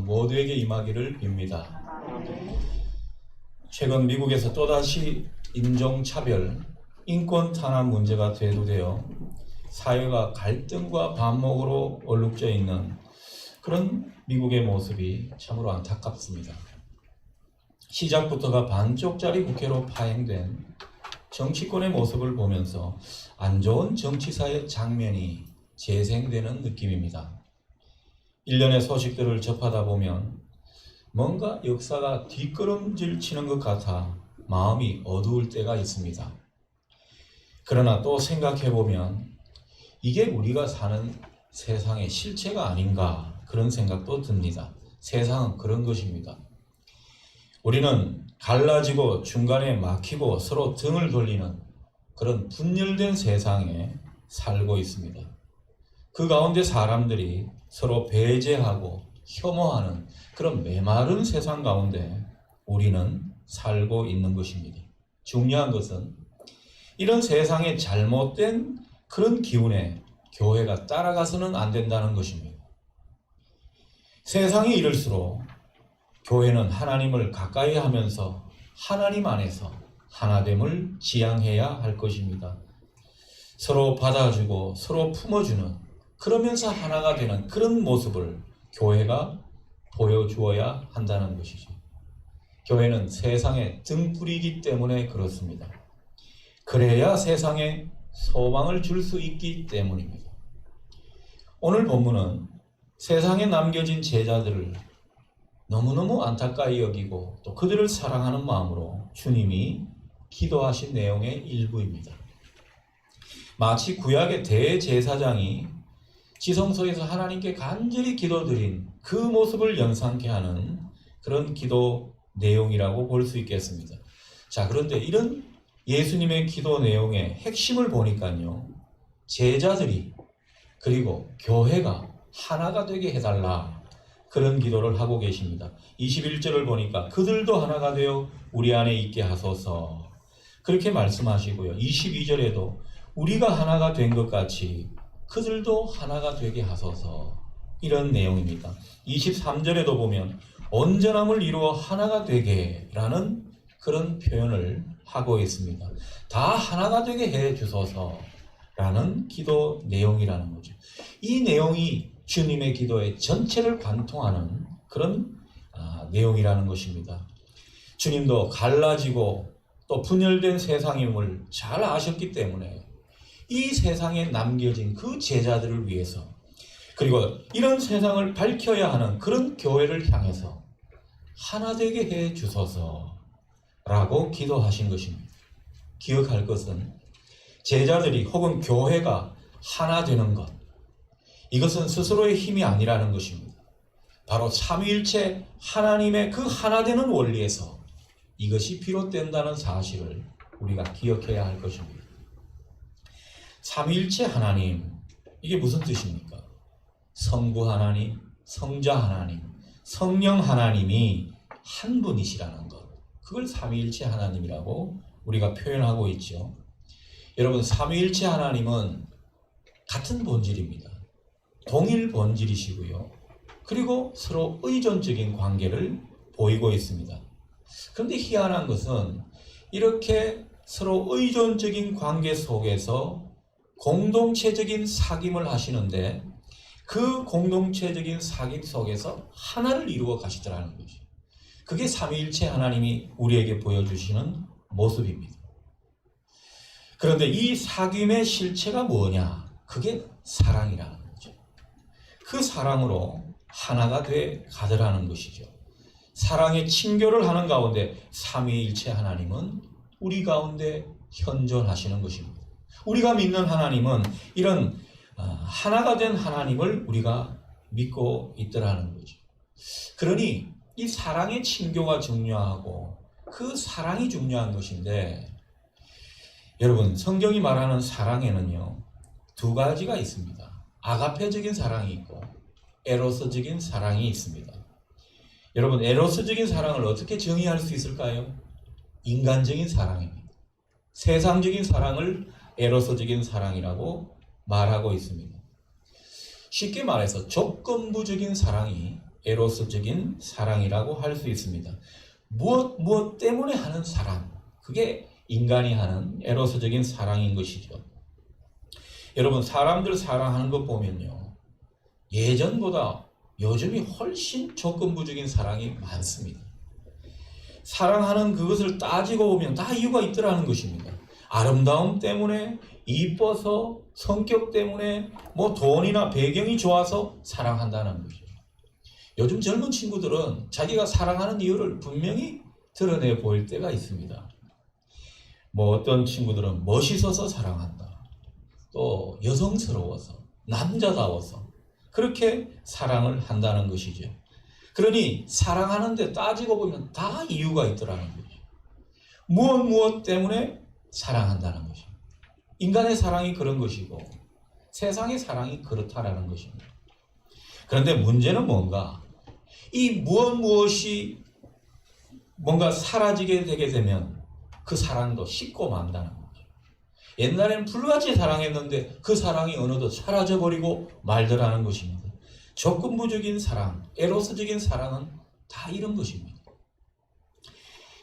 모두에게 임하기를 빕니다. 최근 미국에서 또다시 인종차별, 인권 탄압 문제가 대두되어 사회가 갈등과 반목으로 얼룩져 있는 그런 미국의 모습이 참으로 안타깝습니다. 시작부터가 반쪽짜리 국회로 파행된 정치권의 모습을 보면서 안 좋은 정치사의 장면이 재생되는 느낌입니다. 일련의 소식들을 접하다 보면 뭔가 역사가 뒷걸음질 치는 것 같아 마음이 어두울 때가 있습니다. 그러나 또 생각해보면 이게 우리가 사는 세상의 실체가 아닌가 그런 생각도 듭니다. 세상은 그런 것입니다. 우리는 갈라지고 중간에 막히고 서로 등을 돌리는 그런 분열된 세상에 살고 있습니다. 그 가운데 사람들이 서로 배제하고 혐오하는 그런 메마른 세상 가운데 우리는 살고 있는 것입니다. 중요한 것은 이런 세상의 잘못된 그런 기운에 교회가 따라가서는 안 된다는 것입니다. 세상이 이럴수록 교회는 하나님을 가까이 하면서 하나님 안에서 하나됨을 지향해야 할 것입니다. 서로 받아주고 서로 품어주는 그러면서 하나가 되는 그런 모습을 교회가 보여주어야 한다는 것이죠. 교회는 세상의 등불이기 때문에 그렇습니다. 그래야 세상에 소망을 줄 수 있기 때문입니다. 오늘 본문은 세상에 남겨진 제자들을 너무너무 안타까이 여기고 또 그들을 사랑하는 마음으로 주님이 기도하신 내용의 일부입니다. 마치 구약의 대제사장이 지성소에서 하나님께 간절히 기도드린 그 모습을 연상케 하는 그런 기도 내용이라고 볼 수 있겠습니다. 자, 그런데 이런 예수님의 기도 내용의 핵심을 보니까요, 제자들이 그리고 교회가 하나가 되게 해달라 그런 기도를 하고 계십니다. 21절을 보니까 그들도 하나가 되어 우리 안에 있게 하소서 그렇게 말씀하시고요. 22절에도 우리가 하나가 된 것 같이 그들도 하나가 되게 하소서 이런 내용입니다. 23절에도 보면 온전함을 이루어 하나가 되게 라는 그런 표현을 하고 있습니다. 다 하나가 되게 해 주소서 라는 기도 내용이라는 거죠. 이 내용이 주님의 기도의 전체를 관통하는 그런 내용이라는 것입니다. 주님도 갈라지고 또 분열된 세상임을 잘 아셨기 때문에 이 세상에 남겨진 그 제자들을 위해서 그리고 이런 세상을 밝혀야 하는 그런 교회를 향해서 하나 되게 해 주소서라고 기도하신 것입니다. 기억할 것은 제자들이 혹은 교회가 하나 되는 것, 이것은 스스로의 힘이 아니라는 것입니다. 바로 삼위일체 하나님의 그 하나 되는 원리에서 이것이 비롯된다는 사실을 우리가 기억해야 할 것입니다. 삼위일체 하나님, 이게 무슨 뜻입니까? 성부 하나님, 성자 하나님, 성령 하나님이 한 분이시라는 것, 그걸 삼위일체 하나님이라고 우리가 표현하고 있죠. 여러분, 삼위일체 하나님은 같은 본질입니다. 동일 본질이시고요. 그리고 서로 의존적인 관계를 보이고 있습니다. 그런데 희한한 것은 이렇게 서로 의존적인 관계 속에서 공동체적인 사귐을 하시는데 그 공동체적인 사귐 속에서 하나를 이루어 가시더라는 거죠. 그게 삼위일체 하나님이 우리에게 보여주시는 모습입니다. 그런데 이 사귐의 실체가 뭐냐? 그게 사랑이라는 거죠. 그 사랑으로 하나가 돼 가더라는 것이죠. 사랑의 친교를 하는 가운데 삼위일체 하나님은 우리 가운데 현존하시는 것입니다. 우리가 믿는 하나님은 이런 하나가 된 하나님을 우리가 믿고 있더라는 거죠. 그러니 이 사랑의 친교가 중요하고 그 사랑이 중요한 것인데, 여러분, 성경이 말하는 사랑에는요 두 가지가 있습니다. 아가페적인 사랑이 있고 에로스적인 사랑이 있습니다. 여러분, 에로스적인 사랑을 어떻게 정의할 수 있을까요? 인간적인 사랑입니다. 세상적인 사랑을 에로스적인 사랑이라고 말하고 있습니다. 쉽게 말해서 조건부적인 사랑이 에로스적인 사랑이라고 할 수 있습니다. 무엇 때문에 하는 사랑, 그게 인간이 하는 에로스적인 사랑인 것이죠. 여러분, 사람들 사랑하는 것 보면요, 예전보다 요즘이 훨씬 조건부적인 사랑이 많습니다. 사랑하는 그것을 따지고 보면 다 이유가 있더라는 것입니다. 아름다움 때문에, 이뻐서, 성격 때문에, 뭐 돈이나 배경이 좋아서 사랑한다는 거죠. 요즘 젊은 친구들은 자기가 사랑하는 이유를 분명히 드러내 보일 때가 있습니다. 뭐 어떤 친구들은 멋있어서 사랑한다. 또 여성스러워서, 남자다워서 그렇게 사랑을 한다는 것이죠. 그러니 사랑하는데 따지고 보면 다 이유가 있더라는 거죠. 무엇 때문에 사랑한다는 것입니다. 인간의 사랑이 그런 것이고 세상의 사랑이 그렇다라는 것입니다. 그런데 문제는 뭔가, 이 무엇이 뭔가 사라지게 되게 되면 그 사랑도 식고 만다는 거죠. 옛날에는 불같이 사랑했는데 그 사랑이 어느덧 사라져버리고 말더라는 것입니다. 조건부적인 사랑, 에로스적인 사랑은 다 이런 것입니다.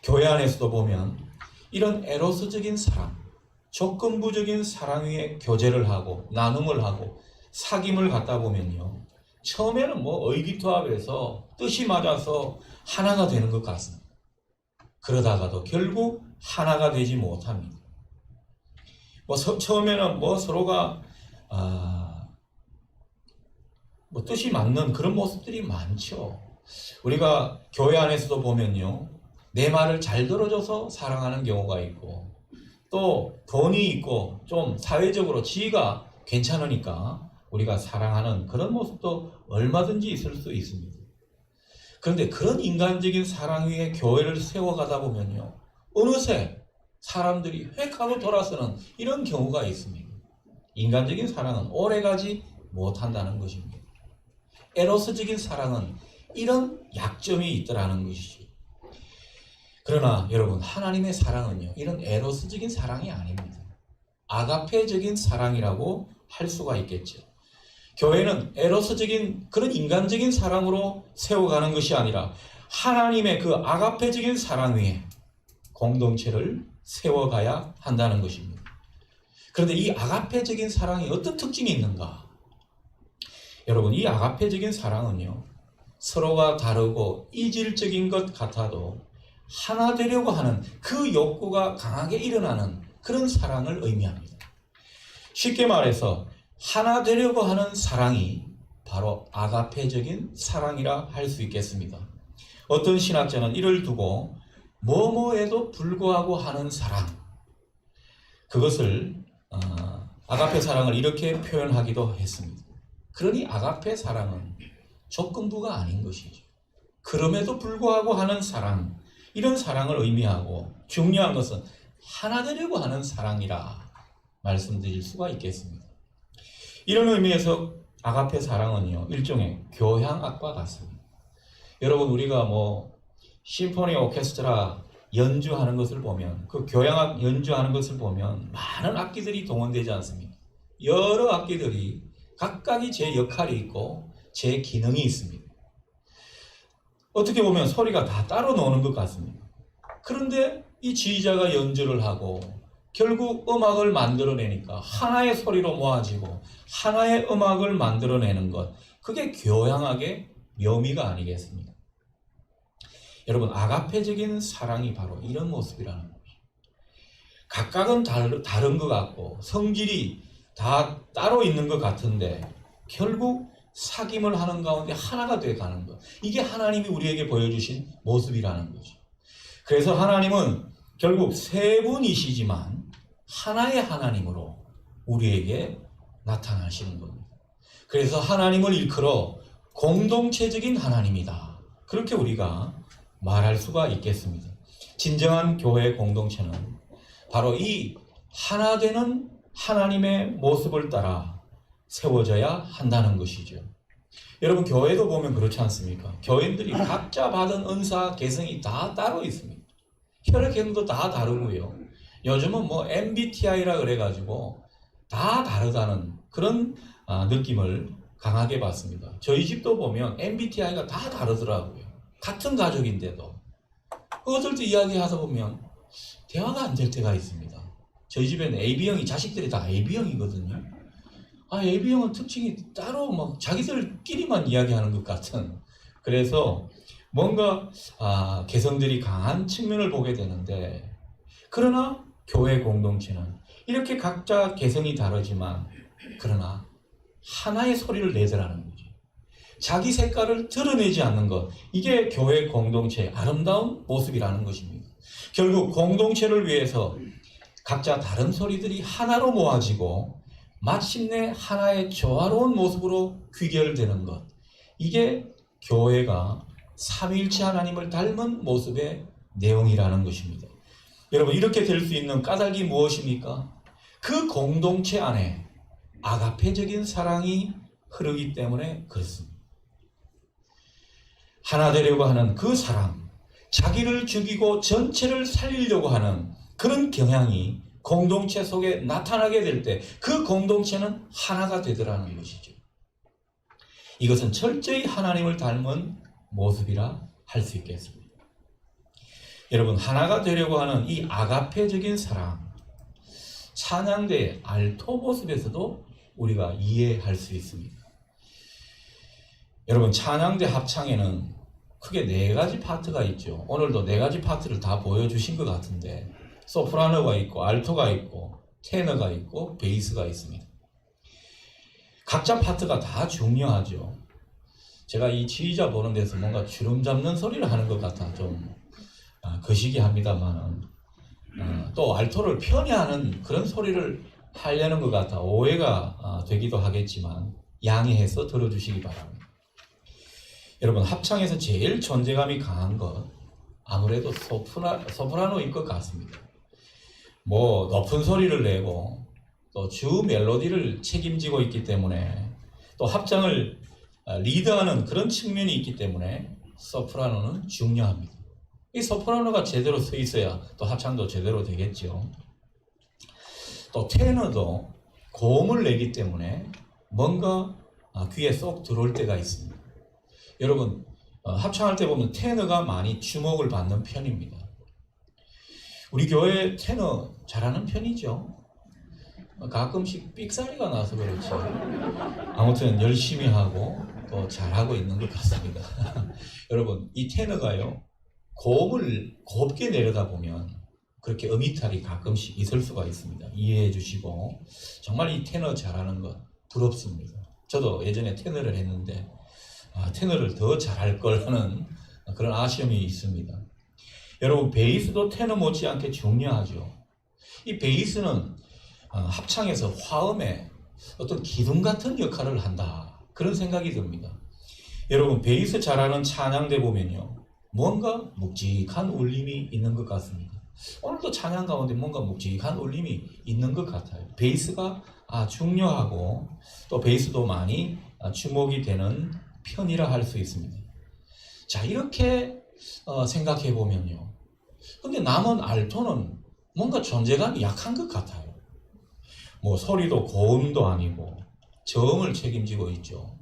교회 안에서도 보면 이런 에로스적인 사랑, 조건부적인 사랑 위에 교제를 하고 나눔을 하고 사귐을 갖다 보면요, 처음에는 뭐 의기투합해서 뜻이 맞아서 하나가 되는 것 같습니다. 그러다가도 결국 하나가 되지 못합니다. 처음에는 서로가 뜻이 맞는 그런 모습들이 많죠. 우리가 교회 안에서도 보면요, 내 말을 잘 들어줘서 사랑하는 경우가 있고, 또 돈이 있고 좀 사회적으로 지위가 괜찮으니까 우리가 사랑하는 그런 모습도 얼마든지 있을 수 있습니다. 그런데 그런 인간적인 사랑 위에 교회를 세워가다 보면요, 어느새 사람들이 획 하고 돌아서는 이런 경우가 있습니다. 인간적인 사랑은 오래가지 못한다는 것입니다. 에로스적인 사랑은 이런 약점이 있더라는 것이죠. 그러나 여러분, 하나님의 사랑은요, 이런 에로스적인 사랑이 아닙니다. 아가페적인 사랑이라고 할 수가 있겠죠. 교회는 에로스적인 그런 인간적인 사랑으로 세워가는 것이 아니라 하나님의 그 아가페적인 사랑 위에 공동체를 세워가야 한다는 것입니다. 그런데 이 아가페적인 사랑이 어떤 특징이 있는가? 여러분, 이 아가페적인 사랑은요, 서로가 다르고 이질적인 것 같아도 하나 되려고 하는 그 욕구가 강하게 일어나는 그런 사랑을 의미합니다. 쉽게 말해서 하나 되려고 하는 사랑이 바로 아가페적인 사랑이라 할 수 있겠습니다. 어떤 신학자는 이를 두고 뭐뭐에도 불구하고 하는 사랑, 그것을 아가페 사랑을 이렇게 표현하기도 했습니다. 그러니 아가페 사랑은 조건부가 아닌 것이죠. 그럼에도 불구하고 하는 사랑, 이런 사랑을 의미하고, 중요한 것은 하나 되려고 하는 사랑이라 말씀드릴 수가 있겠습니다. 이런 의미에서 아가페 사랑은요, 일종의 교향악과 같습니다. 여러분, 우리가 심포니 오케스트라 연주하는 것을 보면, 그 교향악 연주하는 것을 보면 많은 악기들이 동원되지 않습니까? 여러 악기들이 각각이 제 역할이 있고 제 기능이 있습니다. 어떻게 보면 소리가 다 따로 노는 것 같습니다. 그런데 이 지휘자가 연주를 하고 결국 음악을 만들어내니까 하나의 소리로 모아지고 하나의 음악을 만들어내는 것, 그게 교향악의 묘미가 아니겠습니까? 여러분, 아가페적인 사랑이 바로 이런 모습이라는 거죠. 각각은 다른 것 같고 성질이 다 따로 있는 것 같은데 결국 사귐을 하는 가운데 하나가 되어 가는 것, 이게 하나님이 우리에게 보여주신 모습이라는 거죠. 그래서 하나님은 결국 세 분이시지만 하나의 하나님으로 우리에게 나타나시는 겁니다. 그래서 하나님을 일컬어 공동체적인 하나님이다, 그렇게 우리가 말할 수가 있겠습니다. 진정한 교회 공동체는 바로 이 하나 되는 하나님의 모습을 따라 세워져야 한다는 것이죠. 여러분, 교회도 보면 그렇지 않습니까? 교인들이 각자 받은 은사, 개성이 다 따로 있습니다. 혈액형도 다 다르고요. 요즘은 MBTI라 그래가지고 다 다르다는 그런 느낌을 강하게 받습니다. 저희 집도 보면 MBTI가 다 다르더라고요. 같은 가족인데도 어떨 때 이야기하다 보면 대화가 안 될 때가 있습니다. 저희 집에는 AB형이 자식들이 다 AB형이거든요. AB형은 특징이 따로 막 자기들끼리만 이야기하는 것 같은, 그래서 뭔가 개성들이 강한 측면을 보게 되는데, 그러나 교회 공동체는 이렇게 각자 개성이 다르지만 그러나 하나의 소리를 내더라는 거죠. 자기 색깔을 드러내지 않는 것, 이게 교회 공동체의 아름다운 모습이라는 것입니다. 결국 공동체를 위해서 각자 다른 소리들이 하나로 모아지고 마침내 하나의 조화로운 모습으로 귀결되는 것, 이게 교회가 삼위일체 하나님을 닮은 모습의 내용이라는 것입니다. 여러분, 이렇게 될 수 있는 까닭이 무엇입니까? 그 공동체 안에 아가페적인 사랑이 흐르기 때문에 그렇습니다. 하나 되려고 하는 그 사랑, 자기를 죽이고 전체를 살리려고 하는 그런 경향이 공동체 속에 나타나게 될 때 그 공동체는 하나가 되더라는 것이죠. 이것은 철저히 하나님을 닮은 모습이라 할 수 있겠습니다. 여러분, 하나가 되려고 하는 이 아가페적인 사랑, 찬양대의 알토 모습에서도 우리가 이해할 수 있습니다. 여러분, 찬양대 합창에는 크게 4가지 파트가 있죠. 오늘도 4가지 파트를 다 보여주신 것 같은데, 소프라노가 있고 알토가 있고 테너가 있고 베이스가 있습니다. 각자 파트가 다 중요하죠. 제가 이 지휘자 보는 데서 뭔가 주름 잡는 소리를 하는 것 같아 좀 거시기 합니다만, 또 알토를 편애하는 그런 소리를 하려는 것 같아 오해가 되기도 하겠지만 양해해서 들어주시기 바랍니다. 여러분, 합창에서 제일 존재감이 강한 것 아무래도 소프라노일 것 같습니다. 높은 소리를 내고 또 주 멜로디를 책임지고 있기 때문에, 또 합장을 리드하는 그런 측면이 있기 때문에 소프라노는 중요합니다. 이 소프라노가 제대로 서 있어야 또 합창도 제대로 되겠죠. 또 테너도 고음을 내기 때문에 뭔가 귀에 쏙 들어올 때가 있습니다. 여러분, 합창할 때 보면 테너가 많이 주목을 받는 편입니다. 우리 교회 테너 잘하는 편이죠. 가끔씩 삑사리가 나서 그렇지 아무튼 열심히 하고 또 잘하고 있는 것 같습니다. 여러분, 이 테너가요, 고음을 곱게 내려다 보면 그렇게 음이탈이 가끔씩 있을 수가 있습니다. 이해해 주시고, 정말 이 테너 잘하는 것 부럽습니다. 저도 예전에 테너를 했는데 테너를 더 잘할 걸 하는 그런 아쉬움이 있습니다. 여러분, 베이스도 테너 못지않게 중요하죠. 이 베이스는 합창에서 화음의 어떤 기둥 같은 역할을 한다, 그런 생각이 듭니다. 여러분, 베이스 잘하는 찬양대 보면요, 뭔가 묵직한 울림이 있는 것 같습니다. 오늘도 찬양 가운데 뭔가 묵직한 울림이 있는 것 같아요. 베이스가 중요하고 또 베이스도 많이 주목이 되는 편이라 할 수 있습니다. 자, 이렇게 생각해 보면요, 근데 남은 알토는 뭔가 존재감이 약한 것 같아요. 소리도 고음도 아니고 저음을 책임지고 있죠.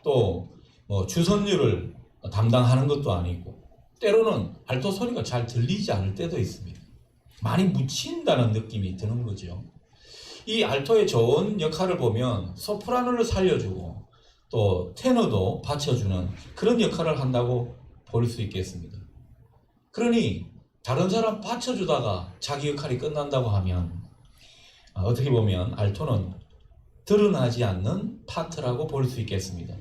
또 주선율을 담당하는 것도 아니고, 때로는 알토 소리가 잘 들리지 않을 때도 있습니다. 많이 묻힌다는 느낌이 드는 거죠. 이 알토의 좋은 역할을 보면 소프라노를 살려주고 또 테너도 받쳐주는 그런 역할을 한다고 볼 수 있겠습니다. 그러니 다른 사람 받쳐주다가 자기 역할이 끝난다고 하면 어떻게 보면 알토는 드러나지 않는 파트라고 볼 수 있겠습니다.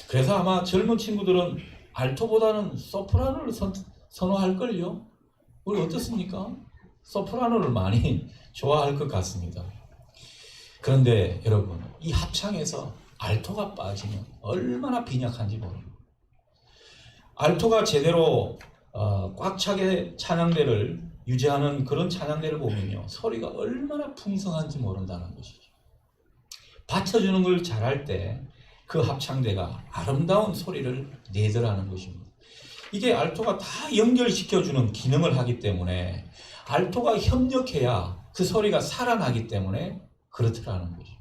그래서 아마 젊은 친구들은 알토보다는 소프라노를 선호할걸요? 우리 어떻습니까? 소프라노를 많이 좋아할 것 같습니다. 그런데 여러분, 이 합창에서 알토가 빠지면 얼마나 빈약한지 모릅니다. 알토가 제대로 꽉 차게 찬양대를 유지하는 그런 찬양대를 보면요, 소리가 얼마나 풍성한지 모른다는 것이죠. 받쳐주는 걸 잘할 때 그 합창대가 아름다운 소리를 내더라는 것입니다. 이게 알토가 다 연결시켜주는 기능을 하기 때문에, 알토가 협력해야 그 소리가 살아나기 때문에 그렇더라는 거죠.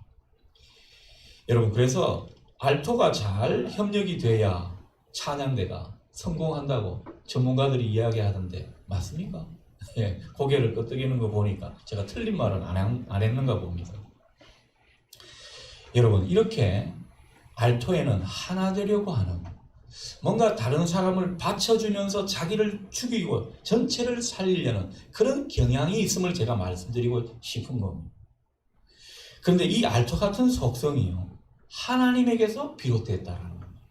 여러분, 그래서 알토가 잘 협력이 돼야 찬양대가 성공한다고 전문가들이 이야기하던데 맞습니까? 예, 고개를 끄덕이는 거 보니까 제가 틀린 말은 안 했는가 봅니다. 여러분, 이렇게 알토에는 하나 되려고 하는, 뭔가 다른 사람을 받쳐주면서 자기를 죽이고 전체를 살리려는 그런 경향이 있음을 제가 말씀드리고 싶은 겁니다. 그런데 이 알토 같은 속성이요, 하나님에게서 비롯됐다라는 겁니다.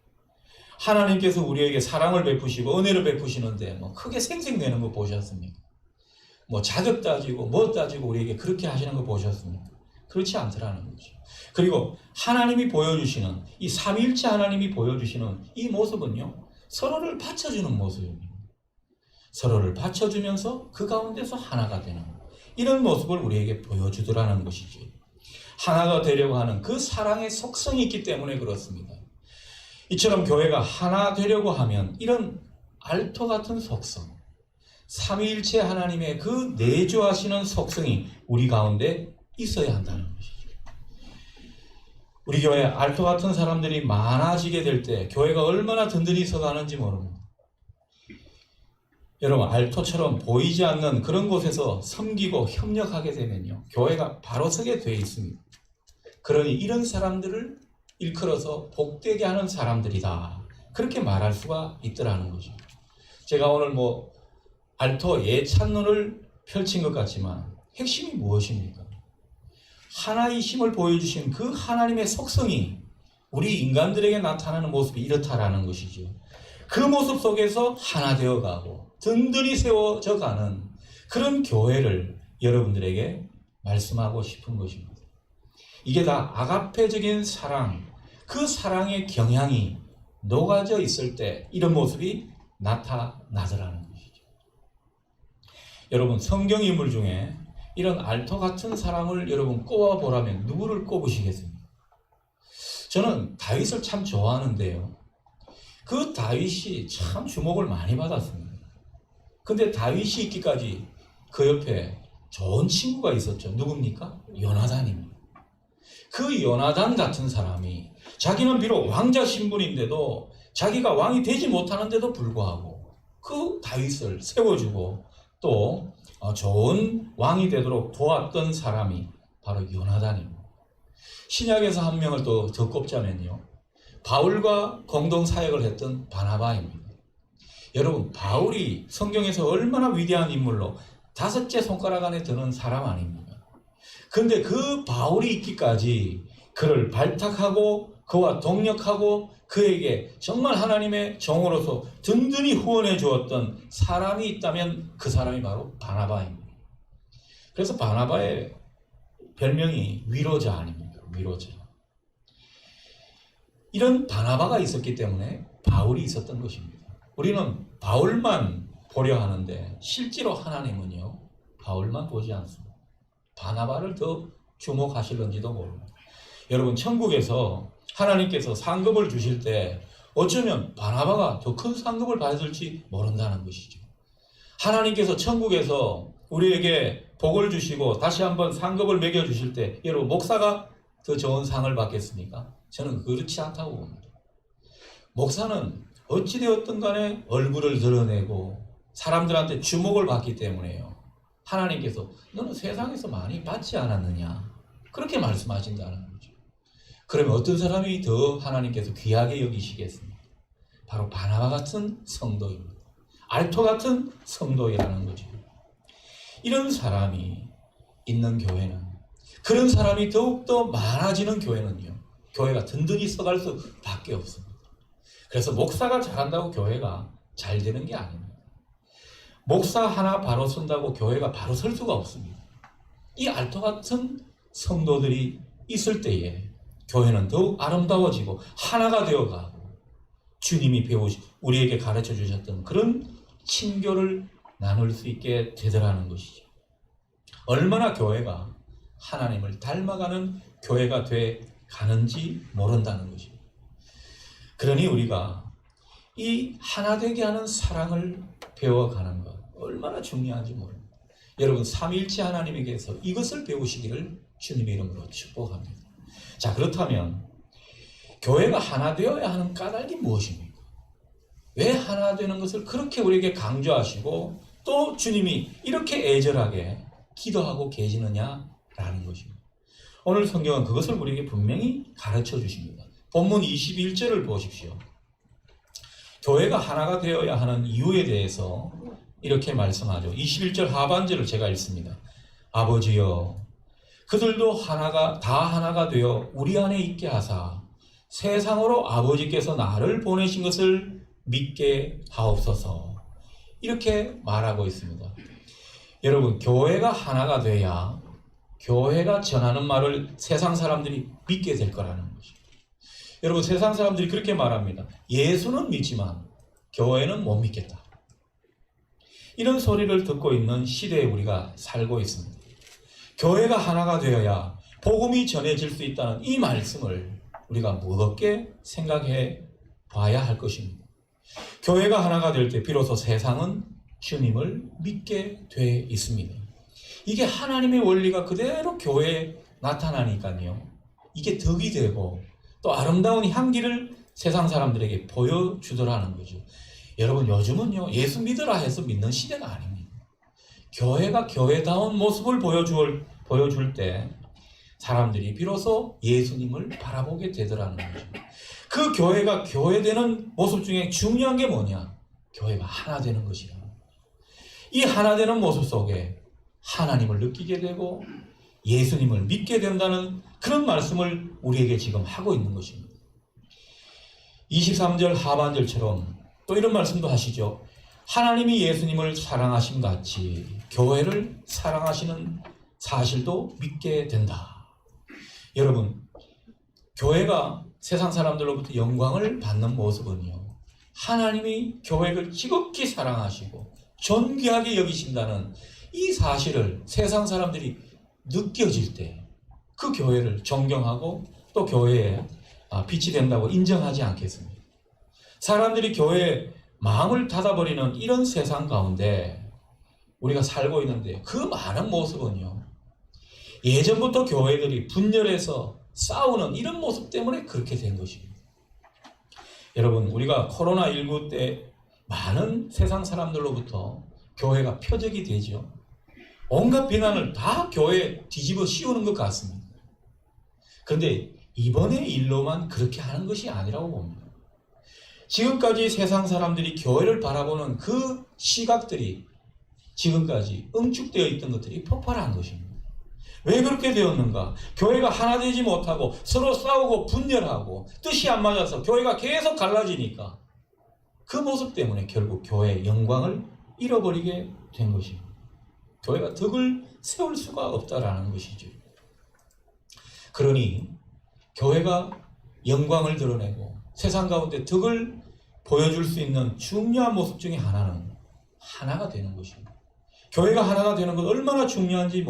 하나님께서 우리에게 사랑을 베푸시고 은혜를 베푸시는데 뭐 크게 생색내는 거 보셨습니까? 뭐 자격 따지고 뭐 따지고 우리에게 그렇게 하시는 거 보셨습니까? 그렇지 않더라는 거죠. 그리고 하나님이 보여주시는, 이 삼위일체 하나님이 보여주시는 이 모습은요, 서로를 받쳐주는 모습입니다. 서로를 받쳐주면서 그 가운데서 하나가 되는, 이런 모습을 우리에게 보여주더라는 것이죠. 하나가 되려고 하는 그 사랑의 속성이 있기 때문에 그렇습니다. 이처럼 교회가 하나 되려고 하면 이런 알토 같은 속성, 삼위일체 하나님의 그 내주하시는 속성이 우리 가운데 있어야 한다는 것이죠. 우리 교회에 알토 같은 사람들이 많아지게 될 때 교회가 얼마나 든든히 서가는지 모릅니다. 여러분, 알토처럼 보이지 않는 그런 곳에서 섬기고 협력하게 되면요, 교회가 바로 서게 되어 있습니다. 그러니 이런 사람들을 일컬어서 복되게 하는 사람들이다, 그렇게 말할 수가 있더라는 거죠. 제가 오늘 알토 예찬론을 펼친 것 같지만 핵심이 무엇입니까? 하나이심을 보여주신 그 하나님의 속성이 우리 인간들에게 나타나는 모습이 이렇다라는 것이죠. 그 모습 속에서 하나 되어가고 든든히 세워져 가는 그런 교회를 여러분들에게 말씀하고 싶은 것입니다. 이게 다 아가페적인 사랑, 그 사랑의 경향이 녹아져 있을 때 이런 모습이 나타나더라는 것이죠. 여러분, 성경 인물 중에 이런 알토 같은 사람을 여러분 꼽아보라면 누구를 꼽으시겠습니까? 저는 다윗을 참 좋아하는데요, 그 다윗이 참 주목을 많이 받았습니다. 근데 다윗이 있기까지 그 옆에 좋은 친구가 있었죠. 누굽니까? 요나단입니다. 그 요나단 같은 사람이 자기는 비록 왕자 신분인데도 자기가 왕이 되지 못하는데도 불구하고 그 다윗을 세워주고 또 좋은 왕이 되도록 도왔던 사람이 바로 요나단입니다. 신약에서 한 명을 더 꼽자면요, 바울과 공동 사역을 했던 바나바입니다. 여러분, 바울이 성경에서 얼마나 위대한 인물로 5째 손가락 안에 드는 사람 아닙니까? 그런데 그 바울이 있기까지 그를 발탁하고 그와 동력하고 그에게 정말 하나님의 종으로서 든든히 후원해 주었던 사람이 있다면 그 사람이 바로 바나바입니다. 그래서 바나바의 별명이 위로자 아닙니까? 위로자. 이런 바나바가 있었기 때문에 바울이 있었던 것입니다. 우리는 바울만 보려 하는데 실제로 하나님은요, 바울만 보지 않습니다. 바나바를 더 주목하실런지도 모릅니다. 여러분, 천국에서 하나님께서 상급을 주실 때 어쩌면 바나바가 더 큰 상급을 받을지 모른다는 것이죠. 하나님께서 천국에서 우리에게 복을 주시고 다시 한번 상급을 매겨주실 때 여러분, 목사가 더 좋은 상을 받겠습니까? 저는 그렇지 않다고 봅니다. 목사는 어찌되었든 간에 얼굴을 드러내고 사람들한테 주목을 받기 때문에요, 하나님께서 너는 세상에서 많이 받지 않았느냐, 그렇게 말씀하신다는 거죠. 그러면 어떤 사람이 더 하나님께서 귀하게 여기시겠습니까? 바로 바나바 같은 성도입니다. 알토 같은 성도이라는 거죠. 이런 사람이 있는 교회는, 그런 사람이 더욱더 많아지는 교회는요, 교회가 든든히 서갈 수밖에 없습니다. 그래서 목사가 잘한다고 교회가 잘 되는 게 아닙니다. 목사 하나 바로 선다고 교회가 바로 설 수가 없습니다. 이 알토 같은 성도들이 있을 때에 교회는 더욱 아름다워지고 하나가 되어가고 주님이 우리에게 가르쳐 주셨던 그런 친교를 나눌 수 있게 되더라는 것이죠. 얼마나 교회가 하나님을 닮아가는 교회가 돼 가는지 모른다는 것입니다. 그러니 우리가 이 하나 되게 하는 사랑을 배워가는 것 얼마나 중요한지 모릅니다. 여러분, 삼위일체 하나님에게서 이것을 배우시기를 주님의 이름으로 축복합니다. 자, 그렇다면 교회가 하나 되어야 하는 까닭이 무엇입니까? 왜 하나 되는 것을 그렇게 우리에게 강조하시고 또 주님이 이렇게 애절하게 기도하고 계시느냐라는 것입니다. 오늘 성경은 그것을 우리에게 분명히 가르쳐 주십니다. 본문 21절을 보십시오. 교회가 하나가 되어야 하는 이유에 대해서 이렇게 말씀하죠. 21절 하반절을 제가 읽습니다. 아버지여 그들도 다 하나가 되어 우리 안에 있게 하사 세상으로 아버지께서 나를 보내신 것을 믿게 하옵소서. 이렇게 말하고 있습니다. 여러분, 교회가 하나가 돼야 교회가 전하는 말을 세상 사람들이 믿게 될 거라는 것이죠. 여러분, 세상 사람들이 그렇게 말합니다. 예수는 믿지만 교회는 못 믿겠다. 이런 소리를 듣고 있는 시대에 우리가 살고 있습니다. 교회가 하나가 되어야 복음이 전해질 수 있다는 이 말씀을 우리가 무겁게 생각해 봐야 할 것입니다. 교회가 하나가 될 때 비로소 세상은 주님을 믿게 돼 있습니다. 이게 하나님의 원리가 그대로 교회에 나타나니까요. 이게 덕이 되고 또 아름다운 향기를 세상 사람들에게 보여주더라는 거죠. 여러분, 요즘은요, 예수 믿으라 해서 믿는 시대가 아닙니다. 교회가 교회다운 모습을 보여줄 때 사람들이 비로소 예수님을 바라보게 되더라는 거죠. 그 교회가 교회되는 모습 중에 중요한 게 뭐냐? 교회가 하나 되는 것이라. 이 하나 되는 모습 속에 하나님을 느끼게 되고 예수님을 믿게 된다는 그런 말씀을 우리에게 지금 하고 있는 것입니다. 23절 하반절처럼 또 이런 말씀도 하시죠. 하나님이 예수님을 사랑하신 같이 교회를 사랑하시는 사실도 믿게 된다. 여러분, 교회가 세상 사람들로부터 영광을 받는 모습은요, 하나님이 교회를 지극히 사랑하시고 존귀하게 여기신다는 이 사실을 세상 사람들이 느껴질 때 그 교회를 존경하고 또 교회에 빛이 된다고 인정하지 않겠습니까? 사람들이 교회에 마음을 닫아버리는 이런 세상 가운데 우리가 살고 있는데 그 많은 모습은요, 예전부터 교회들이 분열해서 싸우는 이런 모습 때문에 그렇게 된 것입니다. 여러분, 우리가 코로나19 때 많은 세상 사람들로부터 교회가 표적이 되죠. 온갖 비난을 다 교회에 뒤집어 씌우는 것 같습니다. 그런데 이번의 일로만 그렇게 하는 것이 아니라고 봅니다. 지금까지 세상 사람들이 교회를 바라보는 그 시각들이 지금까지 응축되어 있던 것들이 폭발한 것입니다. 왜 그렇게 되었는가? 교회가 하나 되지 못하고 서로 싸우고 분열하고 뜻이 안 맞아서 교회가 계속 갈라지니까 그 모습 때문에 결국 교회의 영광을 잃어버리게 된 것입니다. 교회가 덕을 세울 수가 없다라는 것이죠. 그러니 교회가 영광을 드러내고 세상 가운데 덕을 보여줄 수 있는 중요한 모습 중에 하나는 하나가 되는 것입니다. 교회가 하나가 되는 것 얼마나 중요한지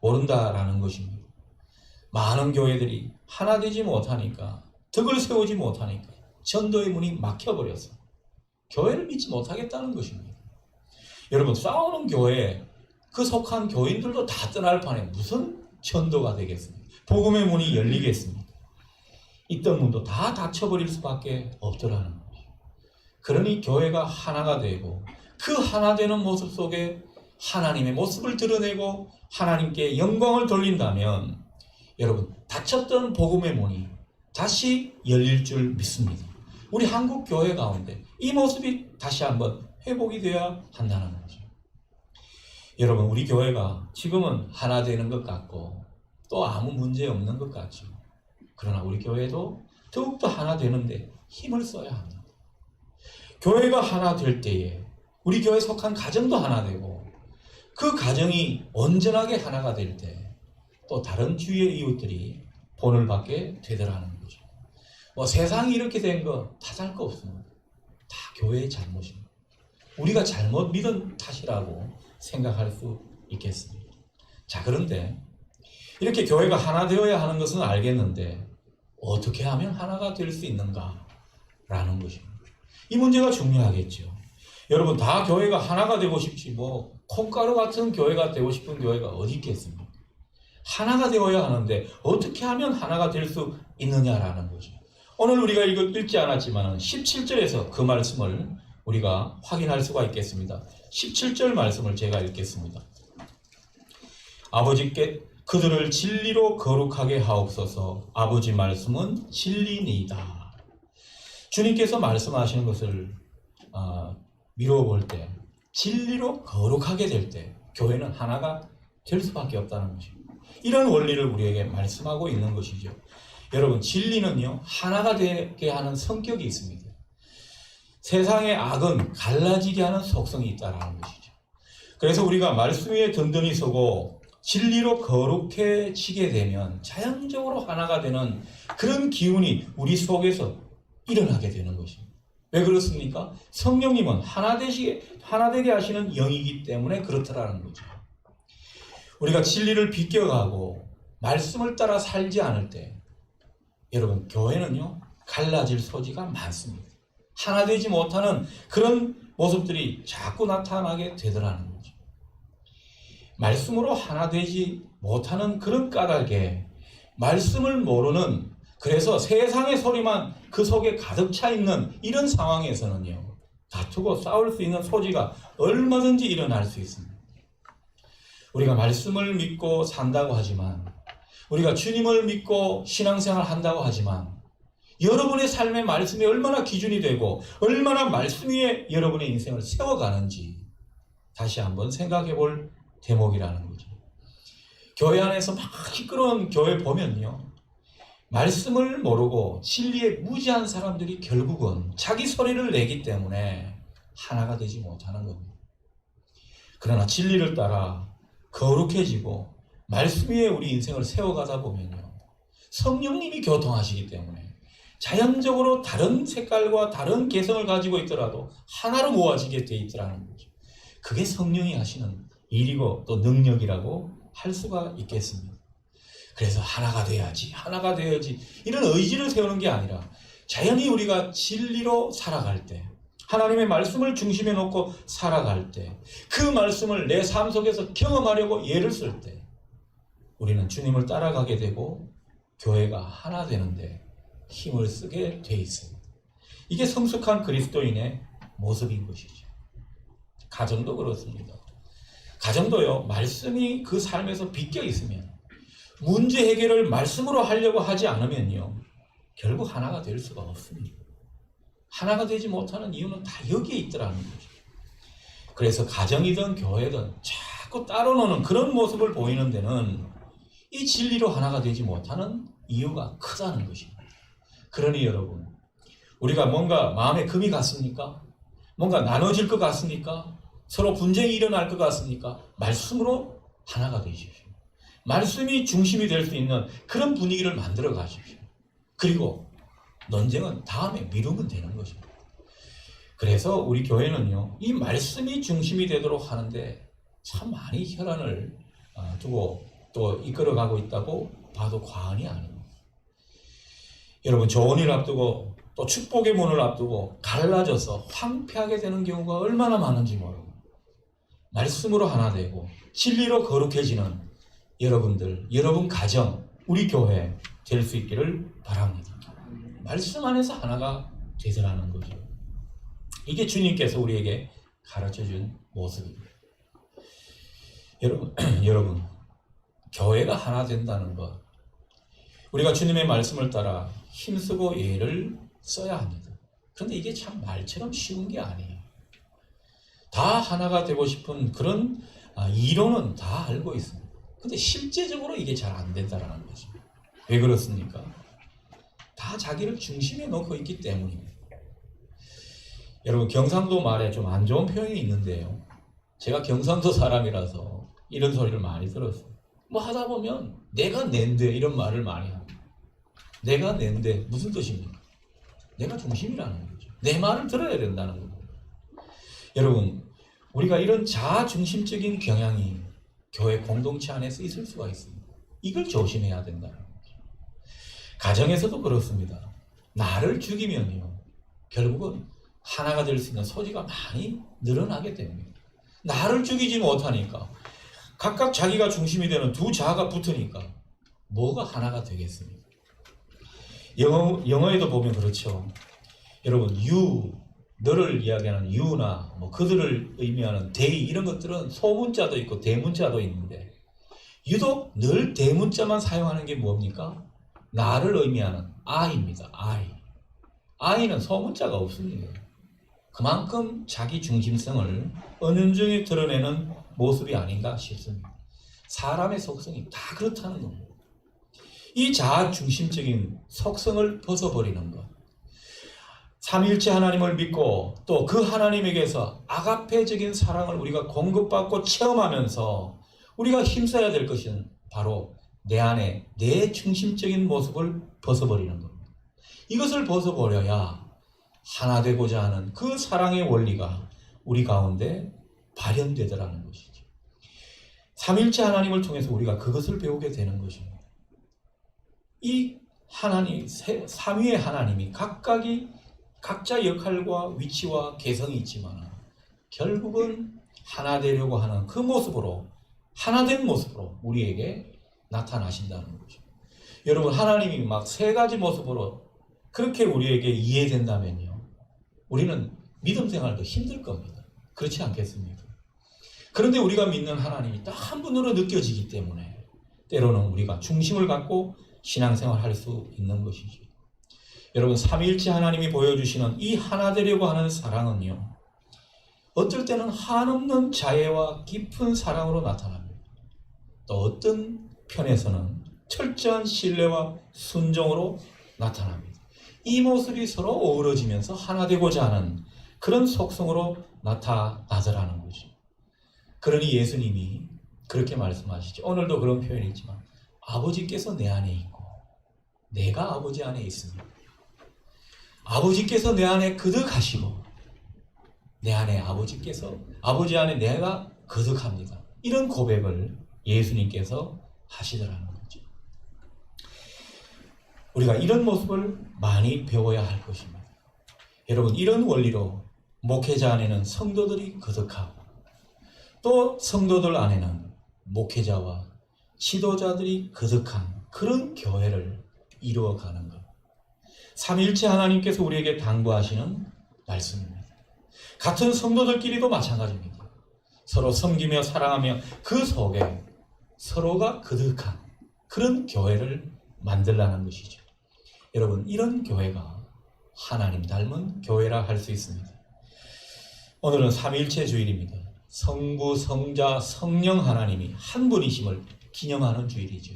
모른다라는 것입니다. 많은 교회들이 하나 되지 못하니까, 덕을 세우지 못하니까 전도의 문이 막혀버려서 교회를 믿지 못하겠다는 것입니다. 여러분, 싸우는 교회에 그 속한 교인들도 다 떠날 판에 무슨 전도가 되겠습니까? 복음의 문이 열리겠습니까? 있던 문도 다 닫혀버릴 수밖에 없더라는 거죠. 그러니 교회가 하나가 되고 그 하나 되는 모습 속에 하나님의 모습을 드러내고 하나님께 영광을 돌린다면 여러분, 닫혔던 복음의 문이 다시 열릴 줄 믿습니다. 우리 한국 교회 가운데 이 모습이 다시 한번 회복이 되어야 한다는 거죠. 여러분, 우리 교회가 지금은 하나 되는 것 같고 또 아무 문제 없는 것 같죠. 그러나 우리 교회도 더욱더 하나 되는데 힘을 써야 합니다. 교회가 하나 될 때에 우리 교회에 속한 가정도 하나 되고 그 가정이 온전하게 하나가 될 때 또 다른 주위의 이웃들이 본을 받게 되더라는 거죠. 세상이 이렇게 된 거 탓할 거 없습니다. 다 교회의 잘못입니다. 우리가 잘못 믿은 탓이라고 생각할 수 있겠습니다. 자, 그런데 이렇게 교회가 하나 되어야 하는 것은 알겠는데 어떻게 하면 하나가 될 수 있는가라는 것입니다. 이 문제가 중요하겠죠. 여러분, 다 교회가 하나가 되고 싶지 콩가루 같은 교회가 되고 싶은 교회가 어디 있겠습니까? 하나가 되어야 하는데 어떻게 하면 하나가 될 수 있느냐라는 거죠. 오늘 우리가 이거 읽지 않았지만 17절에서 그 말씀을 우리가 확인할 수가 있겠습니다. 17절 말씀을 제가 읽겠습니다. 아버지께 그들을 진리로 거룩하게 하옵소서. 아버지 말씀은 진리니이다. 주님께서 말씀하시는 것을 미루어 볼 때, 진리로 거룩하게 될 때 교회는 하나가 될 수밖에 없다는 것입니다. 이런 원리를 우리에게 말씀하고 있는 것이죠. 여러분, 진리는요, 하나가 되게 하는 성격이 있습니다. 세상의 악은 갈라지게 하는 속성이 있다는 것이죠. 그래서 우리가 말씀 위에 든든히 서고 진리로 거룩해지게 되면 자연적으로 하나가 되는 그런 기운이 우리 속에서 일어나게 되는 것입니다. 왜 그렇습니까? 성령님은 하나 되게 하시는 영이기 때문에 그렇더라는 거죠. 우리가 진리를 비껴가고 말씀을 따라 살지 않을 때 여러분, 교회는요 갈라질 소지가 많습니다. 하나 되지 못하는 그런 모습들이 자꾸 나타나게 되더라는 거죠. 말씀으로 하나 되지 못하는 그런 까닭에 말씀을 모르는, 그래서 세상의 소리만 그 속에 가득 차 있는 이런 상황에서는요, 다투고 싸울 수 있는 소지가 얼마든지 일어날 수 있습니다. 우리가 말씀을 믿고 산다고 하지만, 우리가 주님을 믿고 신앙생활 한다고 하지만, 여러분의 삶의 말씀이 얼마나 기준이 되고 얼마나 말씀 위에 여러분의 인생을 세워가는지 다시 한번 생각해 볼 대목이라는 거죠. 교회 안에서 막 시끄러운 교회 보면요, 말씀을 모르고 진리에 무지한 사람들이 결국은 자기 소리를 내기 때문에 하나가 되지 못하는 겁니다. 그러나 진리를 따라 거룩해지고 말씀 위에 우리 인생을 세워가다 보면요, 성령님이 교통하시기 때문에 자연적으로 다른 색깔과 다른 개성을 가지고 있더라도 하나로 모아지게 돼 있더라는 거죠. 그게 성령이 하시는 일이고 또 능력이라고 할 수가 있겠습니다. 그래서 하나가 돼야지, 하나가 돼야지 이런 의지를 세우는 게 아니라 자연히 우리가 진리로 살아갈 때, 하나님의 말씀을 중심에 놓고 살아갈 때, 그 말씀을 내 삶 속에서 경험하려고 예를 쓸 때 우리는 주님을 따라가게 되고 교회가 하나 되는데 힘을 쓰게 돼 있습니다. 이게 성숙한 그리스도인의 모습인 것이죠. 가정도 그렇습니다. 가정도요, 말씀이 그 삶에서 비껴 있으면, 문제 해결을 말씀으로 하려고 하지 않으면요, 결국 하나가 될 수가 없습니다. 하나가 되지 못하는 이유는 다 여기에 있더라는 거죠. 그래서 가정이든 교회든 자꾸 따로 노는 그런 모습을 보이는 데는 이 진리로 하나가 되지 못하는 이유가 크다는 것입니다. 그러니 여러분, 우리가 뭔가 마음에 금이 갔습니까? 뭔가 나눠질 것 같습니까? 서로 분쟁이 일어날 것 같습니까? 말씀으로 하나가 되십시오. 말씀이 중심이 될 수 있는 그런 분위기를 만들어 가십시오. 그리고 논쟁은 다음에 미루면 되는 것입니다. 그래서 우리 교회는요, 이 말씀이 중심이 되도록 하는데 참 많이 혈안을 두고 또 이끌어가고 있다고 봐도 과언이 아닙니다. 여러분, 좋은 일 앞두고 또 축복의 문을 앞두고 갈라져서 황폐하게 되는 경우가 얼마나 많은지 모르고, 말씀으로 하나 되고 진리로 거룩해지는 여러분들, 여러분 가정, 우리 교회 될 수 있기를 바랍니다. 말씀 안에서 하나가 되더라는 거죠. 이게 주님께서 우리에게 가르쳐준 모습입니다. 여러분, 교회가 하나 된다는 것, 우리가 주님의 말씀을 따라 힘쓰고 예를 써야 합니다. 그런데 이게 참 말처럼 쉬운 게 아니에요. 다 하나가 되고 싶은 그런 이론은 다 알고 있습니다. 근데 실제적으로 이게 잘 안 된다는 거죠. 왜 그렇습니까? 다 자기를 중심에 놓고 있기 때문입니다. 여러분, 경상도 말에 좀 안 좋은 표현이 있는데요, 제가 경상도 사람이라서 이런 소리를 많이 들었어요. 뭐 하다 보면 내가 낸데 이런 말을 많이 합니다. 내가 낸데 무슨 뜻입니까? 내가 중심이라는 거죠. 내 말을 들어야 된다는 거죠. 여러분, 우리가 이런 자아중심적인 경향이 교회 공동체 안에서 있을 수가 있습니다. 이걸 조심해야 된다는 거죠. 가정에서도 그렇습니다. 나를 죽이면요, 결국은 하나가 될 수 있는 소지가 많이 늘어나게 됩니다. 나를 죽이지 못하니까, 각각 자기가 중심이 되는 두 자아가 붙으니까 뭐가 하나가 되겠습니까? 영어에도 보면 그렇죠. 여러분, 너를 이야기하는 you나 뭐 그들을 의미하는 they 이런 것들은 소문자도 있고 대문자도 있는데 유독 늘 대문자만 사용하는 게 뭡니까? 나를 의미하는 I입니다. I는 소문자가 없습니다. 그만큼 자기 중심성을 은연중에 드러내는 모습이 아닌가 싶습니다. 사람의 속성이 다 그렇다는 겁니다. 이 자아 중심적인 속성을 벗어버리는 것. 삼위일체 하나님을 믿고 또 그 하나님에게서 아가페적인 사랑을 우리가 공급받고 체험하면서 우리가 힘써야 될 것은 바로 내 안에 내 중심적인 모습을 벗어버리는 겁니다. 이것을 벗어버려야 하나 되고자 하는 그 사랑의 원리가 우리 가운데 발현되더라는 것이죠. 삼위일체 하나님을 통해서 우리가 그것을 배우게 되는 것입니다. 이 하나님, 삼위의 하나님이 각자 역할과 위치와 개성이 있지만 결국은 하나 되려고 하는 그 모습으로, 하나된 모습으로 우리에게 나타나신다는 거죠. 여러분, 하나님이 막 세 가지 모습으로 그렇게 우리에게 이해된다면요, 우리는 믿음 생활도 힘들 겁니다. 그렇지 않겠습니까? 그런데 우리가 믿는 하나님이 딱 한 분으로 느껴지기 때문에 때로는 우리가 중심을 갖고 신앙생활을 할 수 있는 것이죠. 여러분, 삼위일체 하나님이 보여주시는 이 하나 되려고 하는 사랑은요, 어떨 때는 한없는 자애와 깊은 사랑으로 나타납니다. 또 어떤 편에서는 철저한 신뢰와 순종으로 나타납니다. 이 모습이 서로 어우러지면서 하나 되고자 하는 그런 속성으로 나타나더라는 거죠. 그러니 예수님이 그렇게 말씀하시죠. 오늘도 그런 표현이 있지만 아버지께서 내 안에 있고 내가 아버지 안에 있습니다. 아버지께서 내 안에 거듭하시고 내 안에 아버지 안에 내가 거듭합니다. 이런 고백을 예수님께서 하시더라는 거죠. 우리가 이런 모습을 많이 배워야 할 것입니다. 여러분, 이런 원리로 목회자 안에는 성도들이 거듭하고 또 성도들 안에는 목회자와 지도자들이 거듭한 그런 교회를 이루어가는 것. 삼위일체 하나님께서 우리에게 당부하시는 말씀입니다. 같은 성도들끼리도 마찬가지입니다. 서로 섬기며 사랑하며 그 속에 서로가 거듭한 그런 교회를 만들라는 것이죠. 여러분, 이런 교회가 하나님 닮은 교회라 할 수 있습니다. 오늘은 삼위일체 주일입니다. 성부, 성자, 성령 하나님이 한 분이심을 기념하는 주일이죠.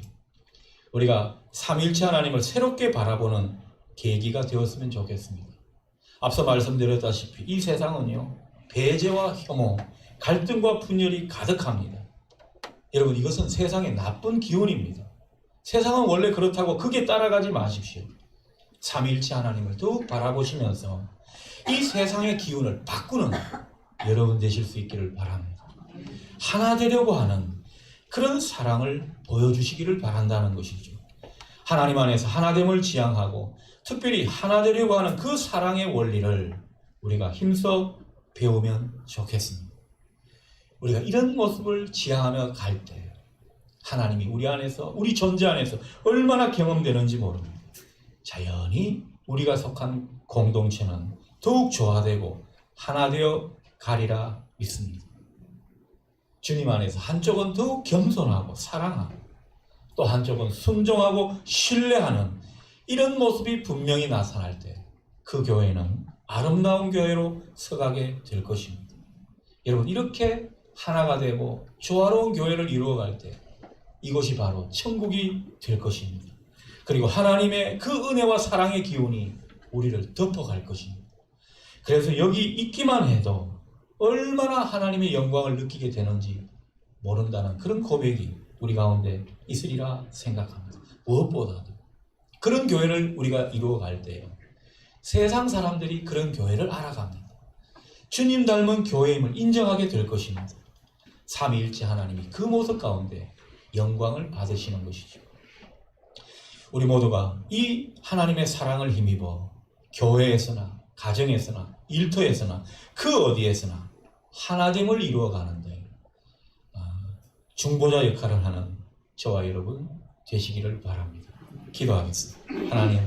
우리가 삼위일체 하나님을 새롭게 바라보는 계기가 되었으면 좋겠습니다. 앞서 말씀드렸다시피 이 세상은요, 배제와 혐오, 갈등과 분열이 가득합니다. 여러분, 이것은 세상의 나쁜 기운입니다. 세상은 원래 그렇다고 그게 따라가지 마십시오. 삼위일체 하나님을 더욱 바라보시면서 이 세상의 기운을 바꾸는 여러분 되실 수 있기를 바랍니다. 하나 되려고 하는 그런 사랑을 보여주시기를 바란다는 것이죠. 하나님 안에서 하나됨을 지향하고 특별히 하나 되려고 하는 그 사랑의 원리를 우리가 힘써 배우면 좋겠습니다. 우리가 이런 모습을 지향하며 갈 때 하나님이 우리 안에서, 우리 존재 안에서 얼마나 경험되는지 모릅니다. 자연히 우리가 속한 공동체는 더욱 조화되고 하나 되어 가리라 믿습니다. 주님 안에서 한쪽은 더욱 겸손하고 사랑하고 또 한쪽은 순종하고 신뢰하는 이런 모습이 분명히 나타날 때 그 교회는 아름다운 교회로 서가게 될 것입니다. 여러분, 이렇게 하나가 되고 조화로운 교회를 이루어갈 때 이것이 바로 천국이 될 것입니다. 그리고 하나님의 그 은혜와 사랑의 기운이 우리를 덮어갈 것입니다. 그래서 여기 있기만 해도 얼마나 하나님의 영광을 느끼게 되는지 모른다는 그런 고백이 우리 가운데 있으리라 생각합니다. 무엇보다도 그런 교회를 우리가 이루어갈 때요, 세상 사람들이 그런 교회를 알아갑니다. 주님 닮은 교회임을 인정하게 될 것입니다. 삼위일체 하나님이 그 모습 가운데 영광을 받으시는 것이죠. 우리 모두가 이 하나님의 사랑을 힘입어 교회에서나 가정에서나 일터에서나 그 어디에서나 하나됨을 이루어가는데 중보자 역할을 하는 저와 여러분 되시기를 바랍니다. 기도하겠습니다. 하나님,